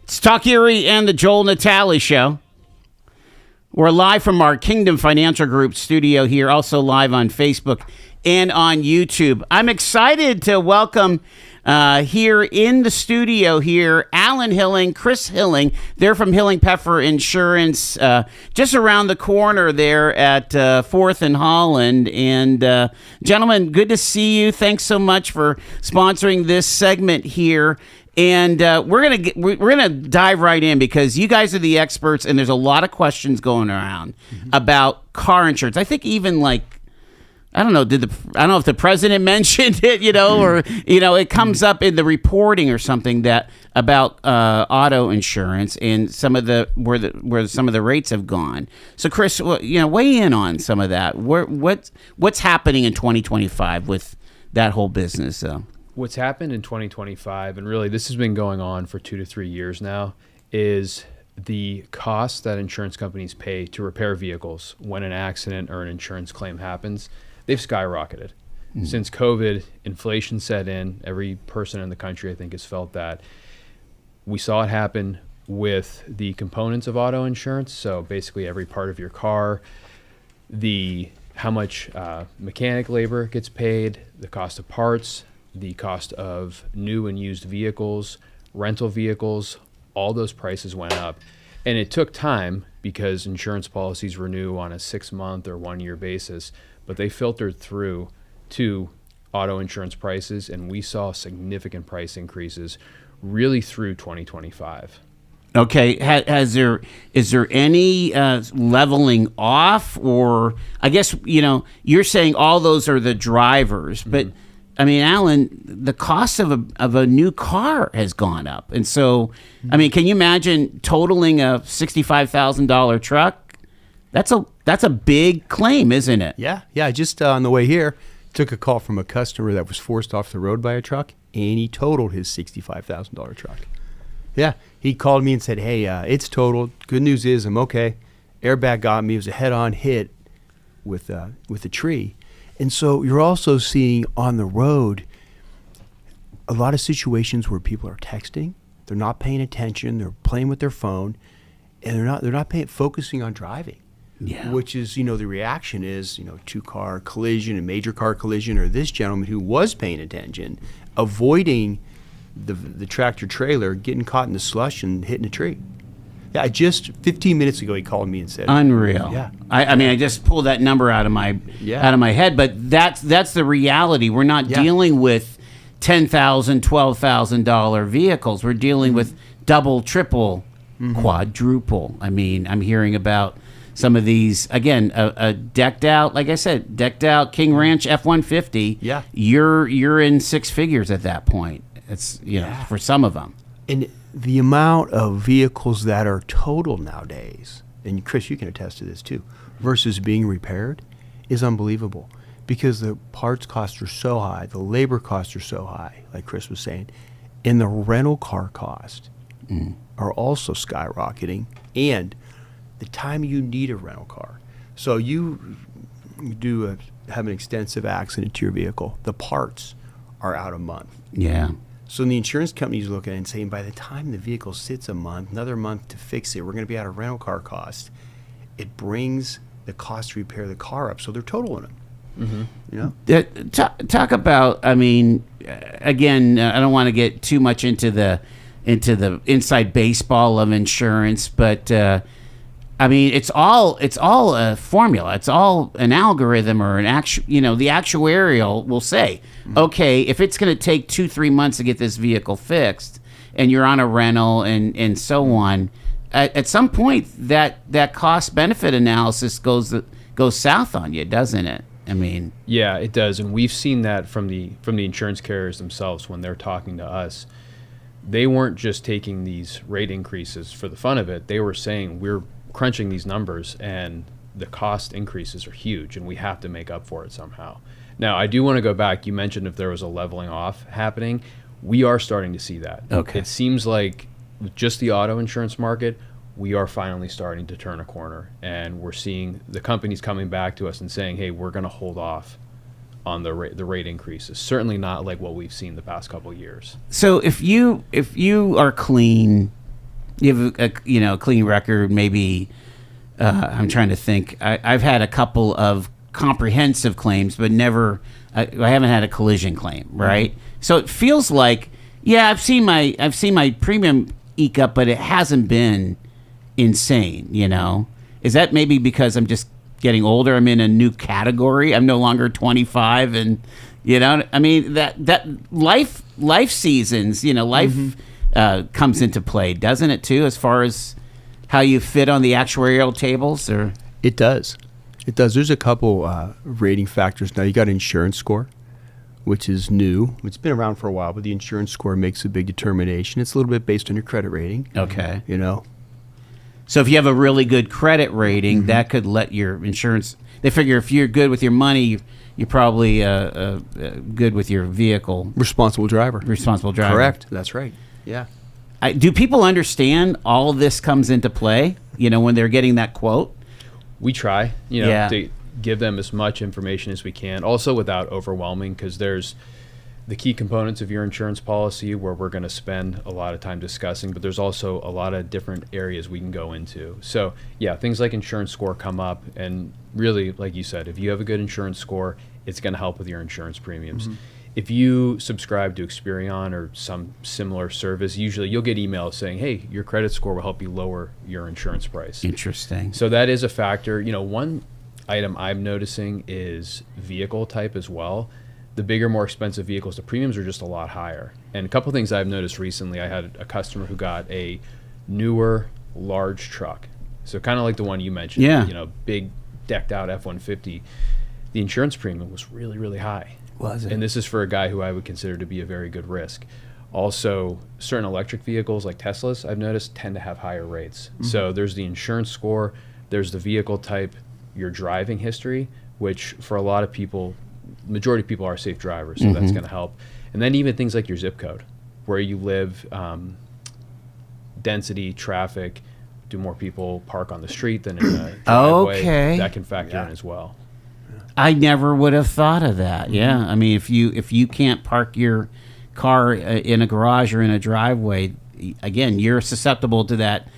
It's Talk Erie and the Joel Natale Show. We're live from our Kingdom Financial Group studio here, also live on Facebook and on YouTube. I'm excited to welcome here in the studio here, Alan Hilling, Chris Hilling. They're from Hilling-Pfeffer Insurance, just around the corner there at 4th and Holland. And gentlemen, good to see you. Thanks so much for sponsoring this segment here. And we're gonna dive right in because you guys are the experts, and there's a lot of questions going around about car insurance. I think even I don't know if the president mentioned it, or it comes up in the reporting or something that about auto insurance and some of where some of the rates have gone. So Chris, weigh in on some of that. What's happening in 2025 with that whole business? What's happened in 2025, and really this has been going on for 2 to 3 years now, is the cost that insurance companies pay to repair vehicles when an accident or an insurance claim happens, they've skyrocketed. Since COVID, inflation set in. Every person in the country, I think, has felt that. We saw it happen with the components of auto insurance, so basically every part of your car, how much mechanic labor gets paid, the cost of parts, the cost of new and used vehicles, rental vehicles, all those prices went up. And it took time because insurance policies renew on a 6-month or 1-year basis, but they filtered through to auto insurance prices, and we saw significant price increases really through 2025. Okay, is there any leveling off, or I guess you're saying all those are the drivers, but I mean, Alan, the cost of a new car has gone up. And so, I mean, can you imagine totaling a $65,000 truck? That's a big claim, isn't it? Yeah. Just on the way here, took a call from a customer that was forced off the road by a truck, and he totaled his $65,000 truck. Yeah, he called me and said, hey, it's totaled. Good news is I'm okay. Airbag got me. It was a head-on hit with a tree. And so you're also seeing on the road a lot of situations where people are texting, they're not paying attention, they're playing with their phone, and they're not focusing on driving. Yeah. Which is, the reaction is, 2-car collision, a major car collision, or this gentleman who was paying attention, avoiding the tractor trailer, getting caught in the slush and hitting a tree. Yeah, just 15 minutes ago he called me and said, "Unreal." Yeah, I mean, I just pulled that number out of my head, but that's the reality. We're not dealing with $10,000, $12,000 vehicles. We're dealing with double, triple, quadruple. I mean, I'm hearing about some of these again. A decked out, like I said, decked-out King Ranch F-150. Yeah, you're in 6 figures at that point. It's for some of them. And the amount of vehicles that are totaled nowadays, and Chris, you can attest to this too, versus being repaired is unbelievable because the parts costs are so high, the labor costs are so high, like Chris was saying, and the rental car costs are also skyrocketing, and the time you need a rental car. So you have an extensive accident to your vehicle, the parts are out a month. Yeah. So the insurance company's looking at it and saying, by the time the vehicle sits a month, another month to fix it, we're going to be out of rental car costs. It brings the cost to repair the car up, so they're totaling them. Talk about. I mean, again, I don't want to get too much into the inside baseball of insurance, but I mean, it's all a formula. It's all an algorithm or the actuarial will say, okay, if it's going to take 2-3 months to get this vehicle fixed and you're on a rental and so on, at some point that cost benefit analysis goes south on you, doesn't it? I mean, yeah, it does. And we've seen that from the insurance carriers themselves when they're talking to us. They weren't just taking these rate increases for the fun of it. They were saying we're crunching these numbers and the cost increases are huge and we have to make up for it somehow. Now, I do want to go back. You mentioned if there was a leveling off happening. We are starting to see that. Okay. It seems like with just the auto insurance market, we are finally starting to turn a corner, and we're seeing the companies coming back to us and saying, hey, we're going to hold off on the rate increases. Certainly not like what we've seen the past couple of years. So if you are clean You have a clean record. Maybe I'm trying to think. I've had a couple of comprehensive claims, but never. I haven't had a collision claim, right? So it feels like, yeah, I've seen my premium eke up, but it hasn't been insane. Is that maybe because I'm just getting older? I'm in a new category. I'm no longer 25, and I mean that life seasons. Life comes into play, doesn't it too? As far as how you fit on the actuarial tables, or It does. There's a couple rating factors. Now, you got insurance score, which is new. It's been around for a while, but the insurance score makes a big determination. It's a little bit based on your credit rating. okay. So if you have a really good credit rating, that could let your insurance. They figure if you're good with your money, you're probably good with your vehicle. Responsible driver. Correct. That's right. Yeah. Do people understand all of this comes into play? When they're getting that quote. We try, Yeah. to give them as much information as we can, also without overwhelming, because there's the key components of your insurance policy where we're going to spend a lot of time discussing, but there's also a lot of different areas we can go into. So yeah, things like insurance score come up, and really, like you said, if you have a good insurance score, it's going to help with your insurance premiums. If you subscribe to Experian or some similar service, usually you'll get emails saying, hey, your credit score will help you lower your insurance price. Interesting. So that is a factor. One item I'm noticing is vehicle type as well. The bigger, more expensive vehicles, the premiums are just a lot higher. And a couple things I've noticed recently, I had a customer who got a newer, large truck. So kind of like the one you mentioned, Yeah. Big decked out F-150. The insurance premium was really, really high. Was it? And this is for a guy who I would consider to be a very good risk. Also, certain electric vehicles like Teslas, I've noticed, tend to have higher rates. So there's the insurance score, there's the vehicle type, your driving history, which for a lot of people, majority of people are safe drivers, so that's going to help. And then even things like your zip code, where you live, density, traffic, do more people park on the street than in a driveway? Okay. That can factor in as well. I never would have thought of that. Yeah, I mean, if you can't park your car in a garage or in a driveway, again, you're susceptible to that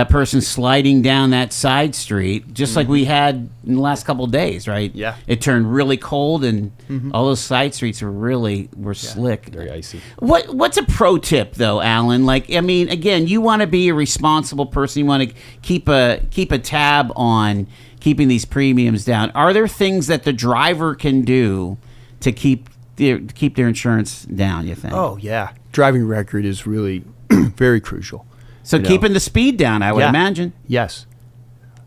person sliding down that side street, just like we had in the last couple of days, right? Yeah. It turned really cold, and all those side streets were slick. Very icy. What's a pro tip though, Alan? Like, I mean, again, you want to be a responsible person. You want to keep a tab on keeping these premiums down. Are there things that the driver can do to keep their insurance down, you think? Oh, yeah. Driving record is really very crucial. So keeping the speed down, I would imagine. Yes.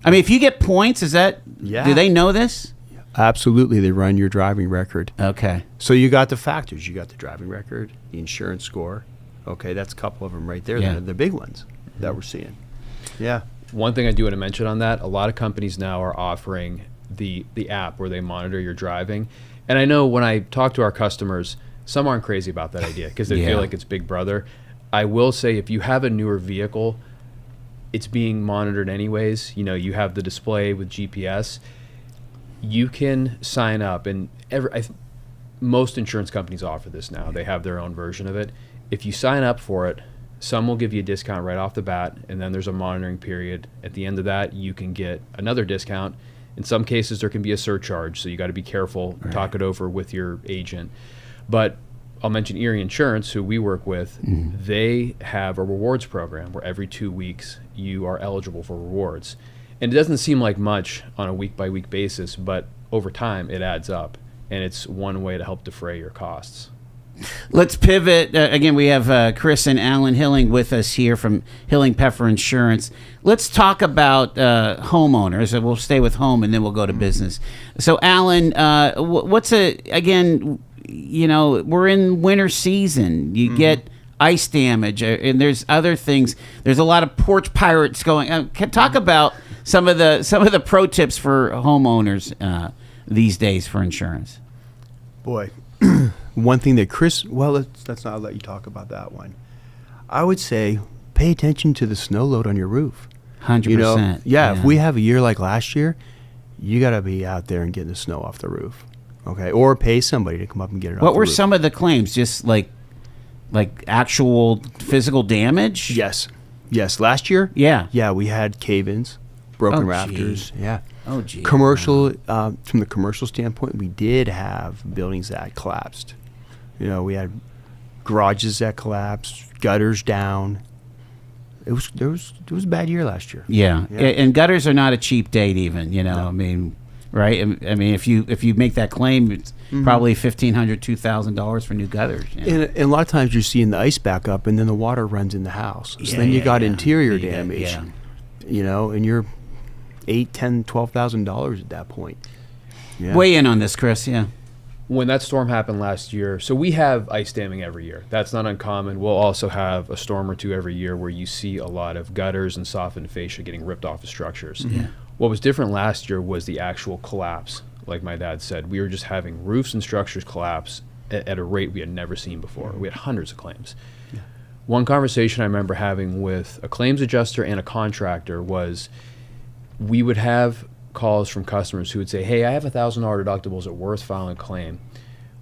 I mean, if you get points, is that? Yeah. Do they know this? Absolutely. They run your driving record. Okay. So you got the factors. You got the driving record, the insurance score. Okay, that's a couple of them right there. Yeah. They're the big ones that we're seeing. Yeah. One thing I do want to mention on that, a lot of companies now are offering the app where they monitor your driving. And I know when I talk to our customers, some aren't crazy about that idea because they feel like it's Big Brother. I will say if you have a newer vehicle, it's being monitored anyways. You have the display with GPS. You can sign up, and most insurance companies offer this now. They have their own version of it. If you sign up for it, some will give you a discount right off the bat, and then there's a monitoring period. At the end of that, you can get another discount. In some cases, there can be a surcharge, so you got to be careful, talk it over with your agent. But I'll mention Erie Insurance, who we work with. They have a rewards program where every 2 weeks you are eligible for rewards. And it doesn't seem like much on a week-by-week basis, but over time it adds up, and it's one way to help defray your costs. Let's pivot. Again, we have Chris and Alan Hilling with us here from Hilling-Pfeffer Insurance. Let's talk about homeowners. We'll stay with home, and then we'll go to business. So, Alan, we're in winter season. You get ice damage, and there's other things. There's a lot of porch pirates going. Talk about some of the pro tips for homeowners these days for insurance. Boy. One thing that let's not let you talk about that one. I would say pay attention to the snow load on your roof. 100%. Yeah, if we have a year like last year, you got to be out there and getting the snow off the roof. Okay, or pay somebody to come up and get it off the roof. What were some of the claims? Just like actual physical damage? Yes. Yes, last year. Yeah. Yeah, we had cave-ins, broken Oh, rafters. gee. Yeah. Oh, gee. Commercial, from the commercial standpoint, we did have buildings that collapsed. You know, we had garages that collapsed, gutters down. It was a bad year last year. Yeah. Yeah. And gutters are not a cheap date even, you know. No. I mean, right? I mean, if you make that claim, it's probably $1,500, $2,000 for new gutters. You know? And a lot of times you're seeing the ice back up, and then the water runs in the house. So Yeah, then you yeah, got yeah. interior You got- damage. yeah. You know, and you're $8,000, $10,000, $12,000 at that point. Yeah. Weigh in on this, Chris. Yeah. When that storm happened last year, so we have ice damming every year. That's not uncommon. We'll also have a storm or two every year where you see a lot of gutters and softened fascia getting ripped off of structures. Yeah. What was different last year was the actual collapse. Like my dad said, we were just having roofs and structures collapse at a rate we had never seen before. We had hundreds of claims. One conversation I remember having with a claims adjuster and a contractor was we would have calls from customers who would say, hey, I have $1,000 deductibles, is it worth filing a claim?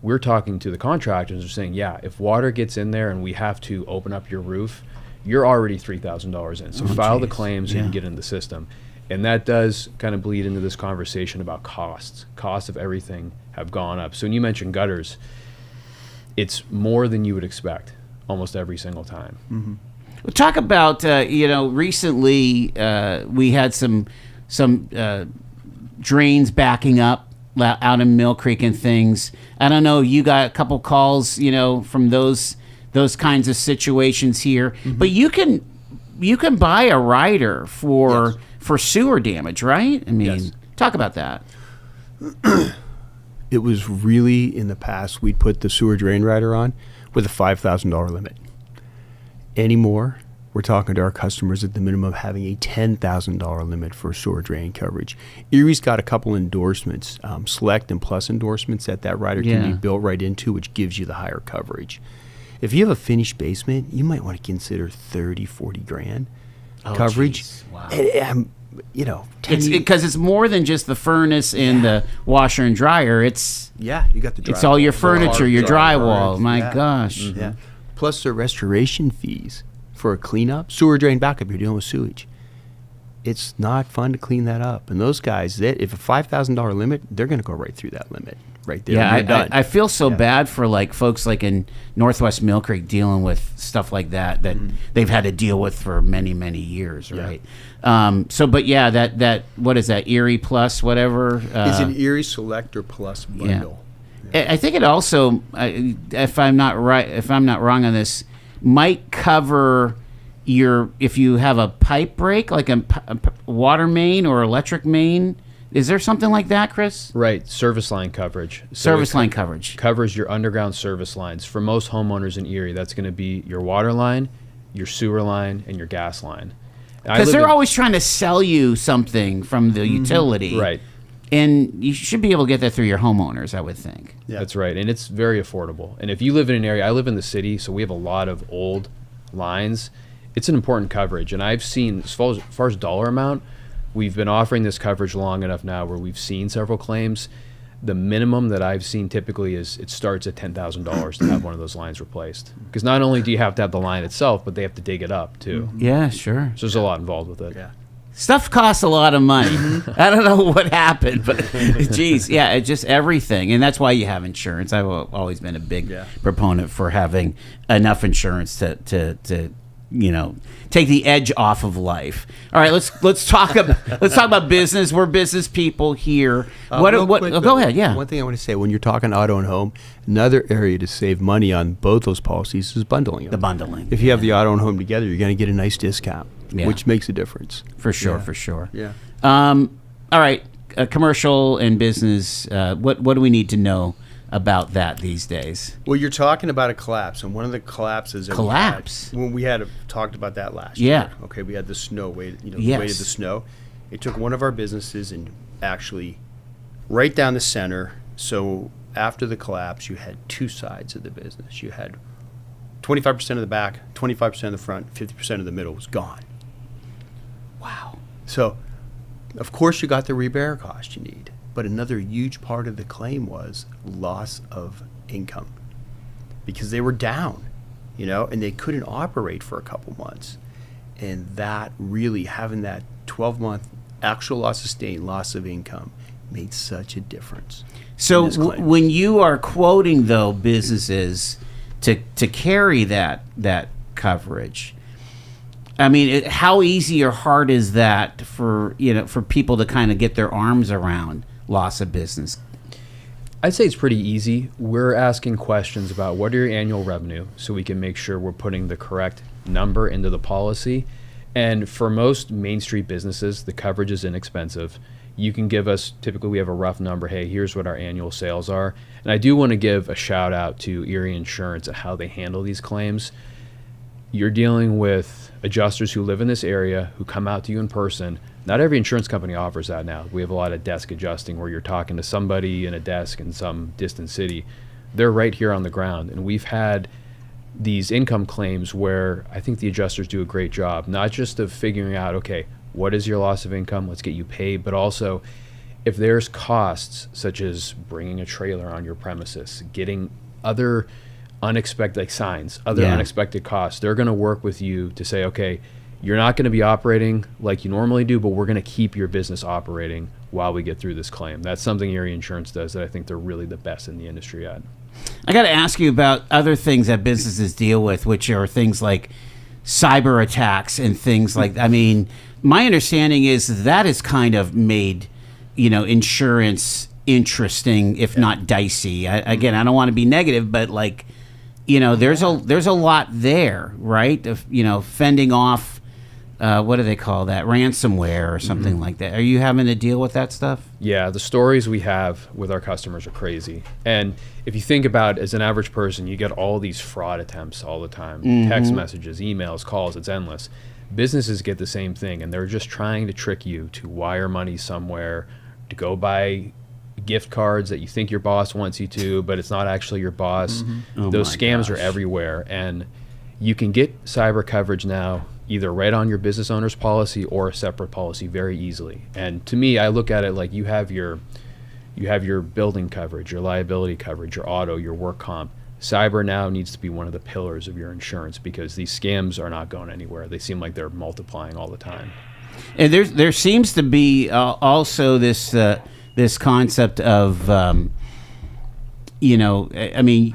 We're talking to the contractors and they're saying, yeah, if water gets in there and we have to open up your roof, you're already $3,000 in. So file the geez. claims so you can get in the system. And that does kind of bleed into this conversation about costs. Costs of everything have gone up. So when you mentioned gutters, it's more than you would expect almost every single time. Well, talk about recently we had some drains backing up out in Mill Creek and things. I don't know. You got a couple calls, from those kinds of situations here, but you can buy a rider for sewer damage, right? I mean, Yes. talk about that. It was really, in the past, we'd put the sewer drain rider on with a $5,000 limit. Anymore, we're talking to our customers at the minimum of having a $10,000 limit for sewer drain coverage. Erie's got a couple endorsements, select and plus endorsements that rider can Yeah. be built right into, which gives you the higher coverage. If you have a finished basement, you might want to consider 30, 40 grand coverage. geez. Wow. And, 10 Because it's more than just the furnace and the washer and dryer. It's yeah, you got the drywall. it's all your furniture, your drywall. Yeah. My gosh. Yeah. Plus the restoration fees for a cleanup. Sewer drain backup, you're dealing with sewage. It's not fun to clean that up. And those guys, if a $5,000 limit, they're going to go right through that limit right there. Yeah, You're done. I feel so bad for folks in Northwest Mill Creek dealing with stuff like that they've had to deal with for many, many years, right? That what is that, Erie Plus, whatever? It's an Erie Selector Plus bundle. I think it also, if I'm not wrong on this, might cover if you have a pipe break, like a water main or electric main. Is there something like that, Chris? Right, service line coverage. So Service it line coverage. covers your underground service lines. For most homeowners in Erie, that's going to be your water line, your sewer line, and your gas line. Because they're always trying to sell you something from the utility. Right. And you should be able to get that through your homeowners, I would think. Yeah. That's right, and it's very affordable. And if you live in an area, I live in the city, so we have a lot of old lines. It's an important coverage, and I've seen, as far as dollar amount, we've been offering this coverage long enough now where we've seen several claims. The minimum that I've seen typically is it starts at $10,000 to have one of those lines replaced. Because not only do you have to have the line itself, but they have to dig it up too. Yeah, sure. So there's a lot involved with it. Yeah. Stuff costs a lot of money. I don't know what happened, but geez, yeah, it's just everything. And that's why you have insurance. I've always been a big proponent for having enough insurance to take the edge off of life. All right, let's talk about business. We're business people here. Real quick, Go though, ahead. Yeah. One thing I want to say, when you're talking auto and home, another area to save money on both those policies is bundling them. The bundling. If you have the auto and home together, you're going to get a nice discount, Yeah. which makes a difference. For sure, Yeah. for sure. Yeah. All right, commercial and business. What do we need to know about that these days? Well, you're talking about a collapse, and one of the collapses that Collapse? we had talked about that last Yeah. year. Okay, we had the snow weight, the Yes. weight of the snow. It took one of our businesses and actually right down the center. So after the collapse, you had two sides of the business. You had 25% of the back, 25% of the front, 50% of the middle was gone. Wow. So, of course, you got the repair cost you need. But another huge part of the claim was loss of income because they were down, and they couldn't operate for a couple months. And that really, having that 12-month actual loss sustained, loss of income, made such a difference. So when you are quoting, though, businesses to carry that coverage, I mean, how easy or hard is that for people to kind of get their arms around loss of business? I'd say it's pretty easy. We're asking questions about what are your annual revenue so we can make sure we're putting the correct number into the policy. And for most Main Street businesses, the coverage is inexpensive. You can give us, typically we have a rough number, hey, here's what our annual sales are. And I do want to give a shout out to Erie Insurance and how they handle these claims. You're dealing with adjusters who live in this area, who come out to you in person. Not every insurance company offers that now. We have a lot of desk adjusting where you're talking to somebody in a desk in some distant city. They're right here on the ground. And we've had these income claims where I think the adjusters do a great job, not just of figuring out, okay, what is your loss of income? Let's get you paid. But also, if there's costs such as bringing a trailer on your premises, getting other unexpected signs, unexpected costs, they're going to work with you to say, okay, you're not going to be operating like you normally do, but we're going to keep your business operating while we get through this claim. That's something Erie Insurance does that I think they're really the best in the industry at. I got to ask you about other things that businesses deal with, which are things like cyber attacks and things like, I mean, my understanding is that has kind of made, insurance interesting, if not dicey. Again, I don't want to be negative, but like, there's a lot there, right? Of, fending off, what do they call that? Ransomware or something like that. Are you having to deal with that stuff? Yeah, the stories we have with our customers are crazy. And if you think about it, as an average person, you get all these fraud attempts all the time. Text messages, emails, calls, it's endless. Businesses get the same thing, and they're just trying to trick you to wire money somewhere, to go buy gift cards that you think your boss wants you to, but it's not actually your boss. Oh Those scams gosh. are everywhere, and you can get cyber coverage now either right on your business owner's policy or a separate policy very easily. And to me, I look at it like you have your building coverage, your liability coverage, your auto, your work comp. Cyber now needs to be one of the pillars of your insurance because these scams are not going anywhere. They seem like they're multiplying all the time. And there seems to be also this concept of, I mean,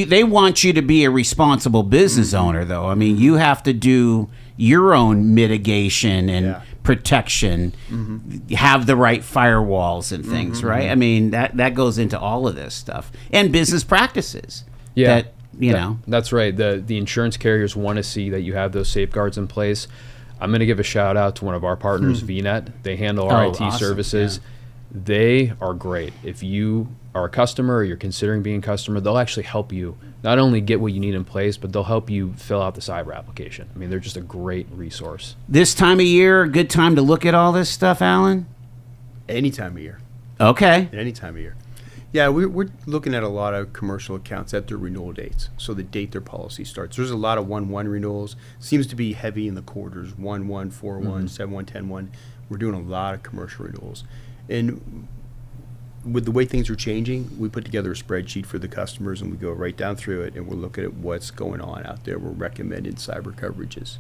they want you to be a responsible business owner, though. I mean, you have to do your own mitigation and protection, have the right firewalls and things, right? I mean, that goes into all of this stuff. And business practices. Yeah. That, That's right. The insurance carriers want to see that you have those safeguards in place. I'm going to give a shout out to one of our partners, VNet. They handle our IT awesome. services. Yeah. They are great. If you are a customer or you're considering being a customer, they'll actually help you not only get what you need in place, but they'll help you fill out the cyber application. I mean, they're just a great resource. This time of year, a good time to look at all this stuff, Alan? Any time of year. Okay. Any time of year. Yeah, we're looking at a lot of commercial accounts at their renewal dates, so the date their policy starts. There's a lot of 1/1 renewals. Seems to be heavy in the quarters, 1/1, 4/1, 7/1, 10/1. We're doing a lot of commercial renewals. And with the way things are changing, we put together a spreadsheet for the customers, and we go right down through it, and we're looking at what's going on out there. We're recommending cyber coverages.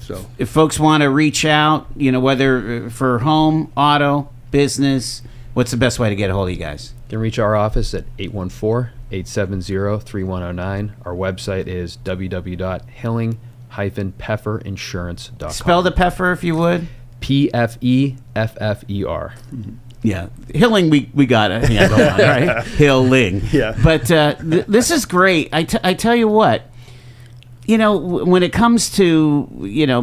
So if folks want to reach out, whether for home, auto, business, what's the best way to get a hold of you guys? You can reach our office at 814-870-3109. Our website is www.hilling-pfefferinsurance.com. Spell the Pfeffer if you would. Pfeffer. Yeah, Hilling, we got it. Yeah, go on, right? Hilling. Yeah. But this is great. I tell you what, when it comes to,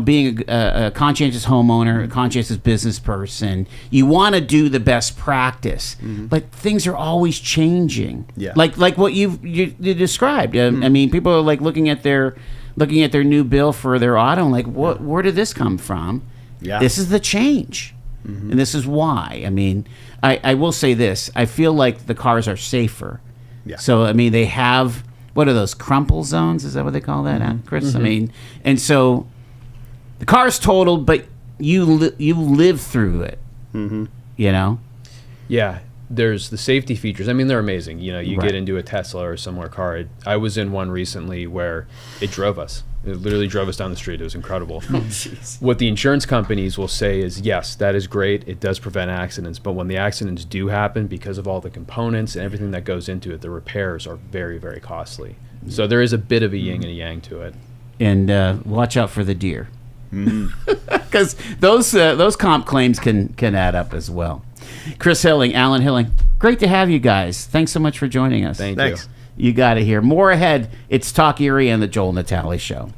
being a conscientious homeowner, a conscientious business person, you want to do the best practice, but things are always changing. Yeah. Like what you described. I mean, people are like looking at their new bill for their auto and like, where did this come from? Yeah. This is the change. And this is why. I mean, I will say this. I feel like the cars are safer. Yeah. So, I mean, they have, what are those, crumple zones? Is that what they call that, Chris? I mean, and so the car's totaled, but you live through it, Yeah. there's the safety features. I mean, they're amazing. You know, you Right. get into a Tesla or a similar car. I was in one recently where it drove us. It literally drove us down the street. It was incredible. What the insurance companies will say is, yes, that is great. It does prevent accidents. But when the accidents do happen, because of all the components and everything that goes into it, the repairs are very, very costly. So there is a bit of a yin and a yang to it. And watch out for the deer. Because those comp claims can add up as well. Chris Hilling, Alan Hilling, great to have you guys. Thanks so much for joining us. Thank Thanks. you. You got to hear more ahead. It's Talk Erie and the Joel Natale Show.